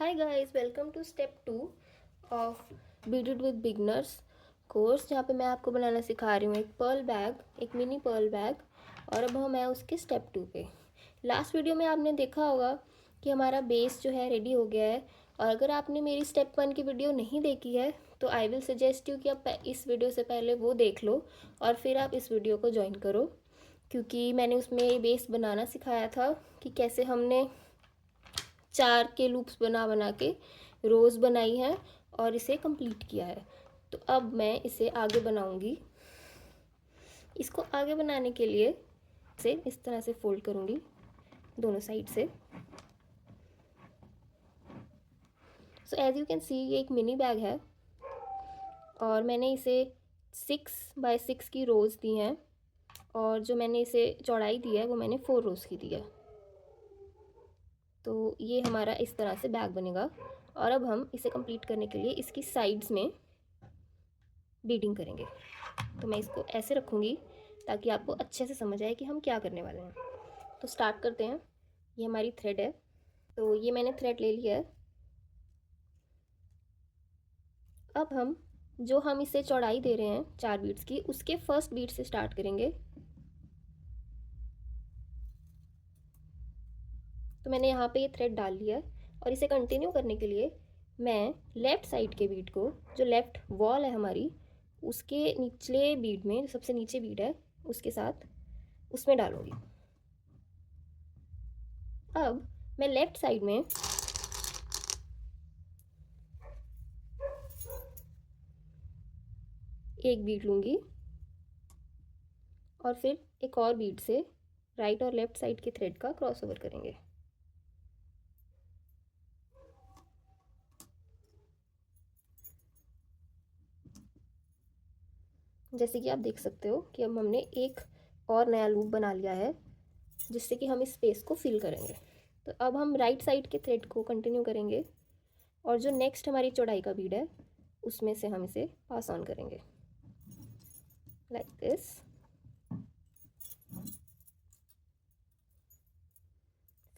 Hi guys, welcome to step 2 of beat it with beginners course, जहाँ पे मैं आपको बनाना सिखा रही हूँ एक पर्ल बैग, एक मिनी पर्ल बैग। और अब हम हैं उसके स्टेप 2 पे। लास्ट वीडियो में आपने देखा होगा कि हमारा बेस जो है रेडी हो गया है। और अगर आपने मेरी स्टेप 1 की वीडियो नहीं देखी है तो आई विल सजेस्ट यू कि आप इस वीडियो से पहले वो देख लो और फिर आप इस वीडियो को ज्वाइन करो, क्योंकि मैंने उसमें बेस बनाना सिखाया था कि कैसे हमने 4 के लूप्स बना बना के रोज़ बनाई है और इसे कंप्लीट किया है। तो अब मैं इसे आगे बनाऊंगी। इसको आगे बनाने के लिए इसे इस तरह से फोल्ड करूंगी दोनों साइड से। So as you can see, ये एक मिनी बैग है और मैंने इसे 6x6 की रोज़ दी हैं और जो मैंने इसे चौड़ाई दी है वो मैंने 4 रोज़ की दी है। तो ये हमारा इस तरह से बैग बनेगा। और अब हम इसे कंप्लीट करने के लिए इसकी साइड्स में बीडिंग करेंगे। तो मैं इसको ऐसे रखूँगी ताकि आपको अच्छे से समझ आए कि हम क्या करने वाले हैं। तो स्टार्ट करते हैं। ये हमारी थ्रेड है, तो ये मैंने थ्रेड ले लिया है। अब हम इसे चौड़ाई दे रहे हैं 4 बीट्स की, उसके फर्स्ट बीट से स्टार्ट करेंगे। तो मैंने यहाँ पे ये थ्रेड डाल लिया है और इसे कंटिन्यू करने के लिए मैं लेफ़्ट साइड के बीट को, जो लेफ़्ट वॉल है हमारी, उसके निचले बीट में, जो सबसे नीचे बीट है उसके साथ उसमें डालूंगी। अब मैं लेफ़्ट साइड में एक बीट लूँगी और फिर एक और बीट से राइट और लेफ़्ट साइड के थ्रेड का क्रॉस ओवर करेंगे। जैसे कि आप देख सकते हो कि अब हमने एक और नया लूप बना लिया है जिससे कि हम इस स्पेस को फिल करेंगे। तो अब हम राइट साइड के थ्रेड को कंटिन्यू करेंगे और जो नेक्स्ट हमारी चौड़ाई का बीड है उसमें से हम इसे पास ऑन करेंगे लाइक दिस।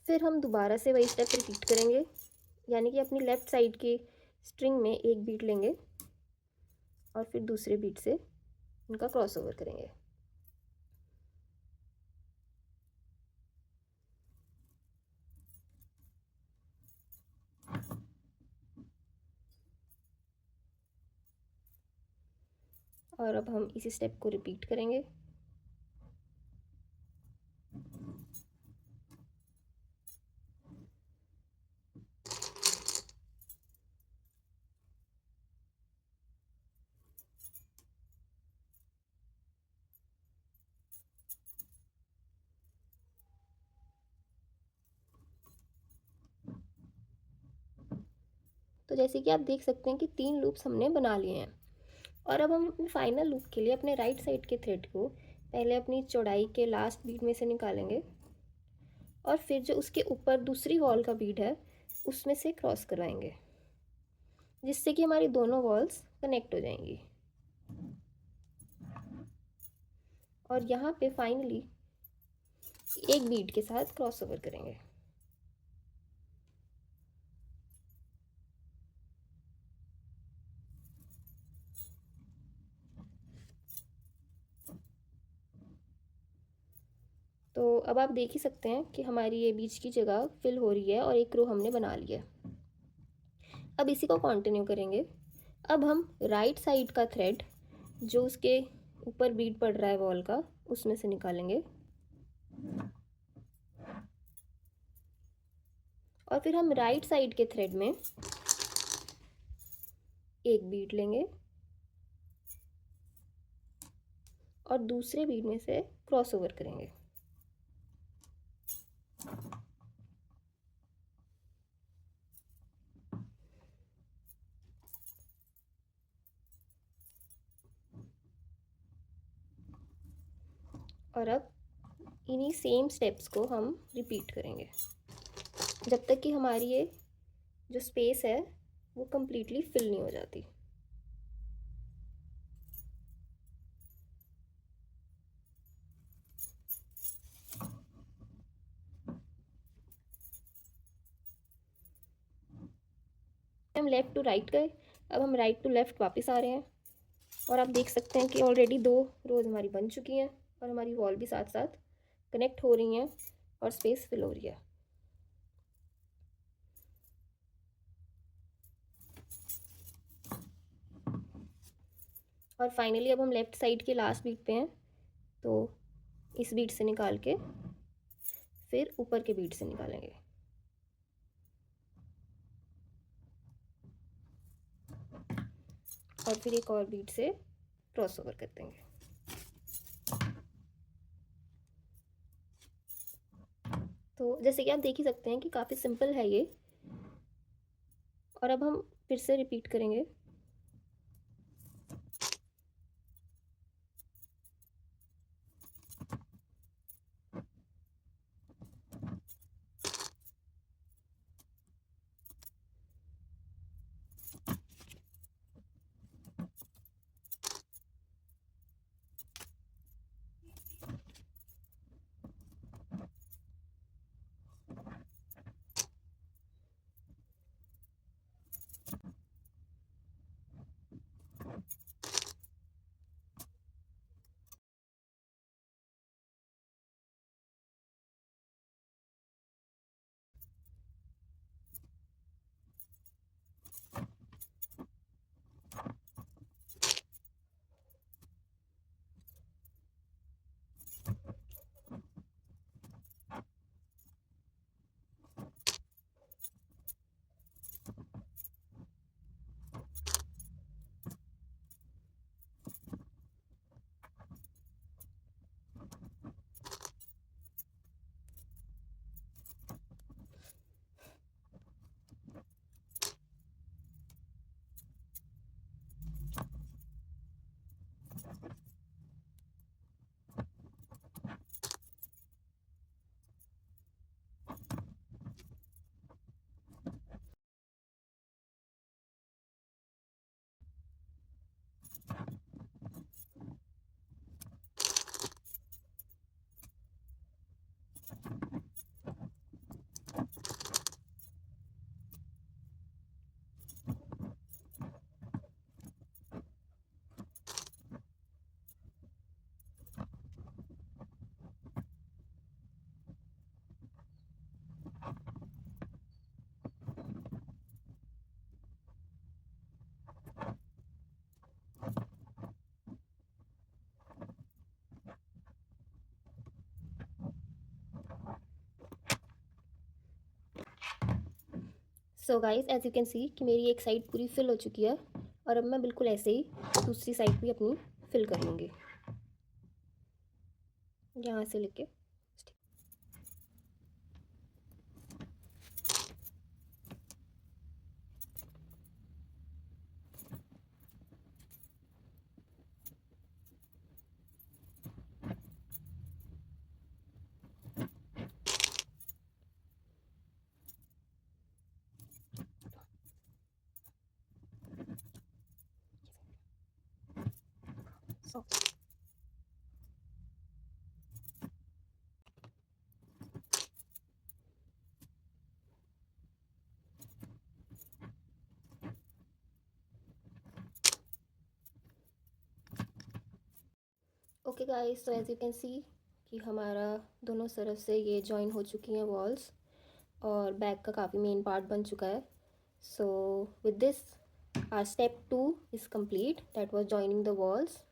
फिर हम दोबारा से वही स्टेप रिपीट करेंगे, यानी कि अपनी लेफ़्ट साइड की स्ट्रिंग में एक बीट लेंगे और फिर दूसरे बीट से उनका क्रॉस ओवर करेंगे। और अब हम इसी स्टेप को रिपीट करेंगे। तो जैसे कि आप देख सकते हैं कि 3 लूप्स हमने बना लिए हैं। और अब हम अपने फाइनल लूप के लिए अपने राइट साइड के थ्रेड को पहले अपनी चौड़ाई के लास्ट बीट में से निकालेंगे और फिर जो उसके ऊपर दूसरी वॉल का बीट है उसमें से क्रॉस करवाएंगे, जिससे कि हमारी दोनों वॉल्स कनेक्ट हो जाएंगी। और यहाँ पे फाइनली एक बीट के साथ क्रॉस ओवर करेंगे। तो अब आप देख ही सकते हैं कि हमारी ये बीच की जगह फिल हो रही है और एक रो हमने बना ली है। अब इसी को कंटिन्यू करेंगे। अब हम राइट साइड का थ्रेड जो उसके ऊपर बीट पड़ रहा है वॉल का, उसमें से निकालेंगे और फिर हम राइट साइड के थ्रेड में एक बीट लेंगे और दूसरे बीट में से क्रॉस ओवर करेंगे। और अब इन्हीं सेम स्टेप्स को हम रिपीट करेंगे जब तक कि हमारी ये जो स्पेस है वो कम्प्लीटली फिल नहीं हो जाती। हम लेफ़्ट टू राइट गए, अब हम राइट टू लेफ़्ट वापस आ रहे हैं और आप देख सकते हैं कि ऑलरेडी 2 रोज़ हमारी बन चुकी हैं और हमारी वॉल भी साथ साथ कनेक्ट हो रही हैं और स्पेस फिल हो रही है। और फाइनली अब हम लेफ़्ट साइड के लास्ट बीट पे हैं, तो इस बीट से निकाल के फिर ऊपर के बीट से निकालेंगे। और फिर एक और बीट से क्रॉस ओवर कर देंगे। तो जैसे कि आप देख ही सकते हैं कि काफ़ी सिंपल है ये। और अब हम फिर से रिपीट करेंगे। So guys, as you can see कि मेरी एक साइड पूरी फिल हो चुकी है और अब मैं बिल्कुल ऐसे ही दूसरी साइड भी अपनी फिल कर लूँगी, यहाँ से लेके। So okay guys, so as you can see कि हमारा दोनों तरफ से ये जॉइन हो चुकी हैं वॉल्स और बैक का काफ़ी मेन पार्ट बन चुका है। So with this our step 2 is complete, that was joining the walls.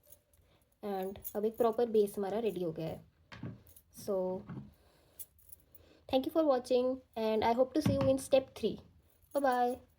And अब एक प्रॉपर बेस हमारा रेडी हो गया है। सो thank you for watching and I hope to see you in step 3. Bye bye.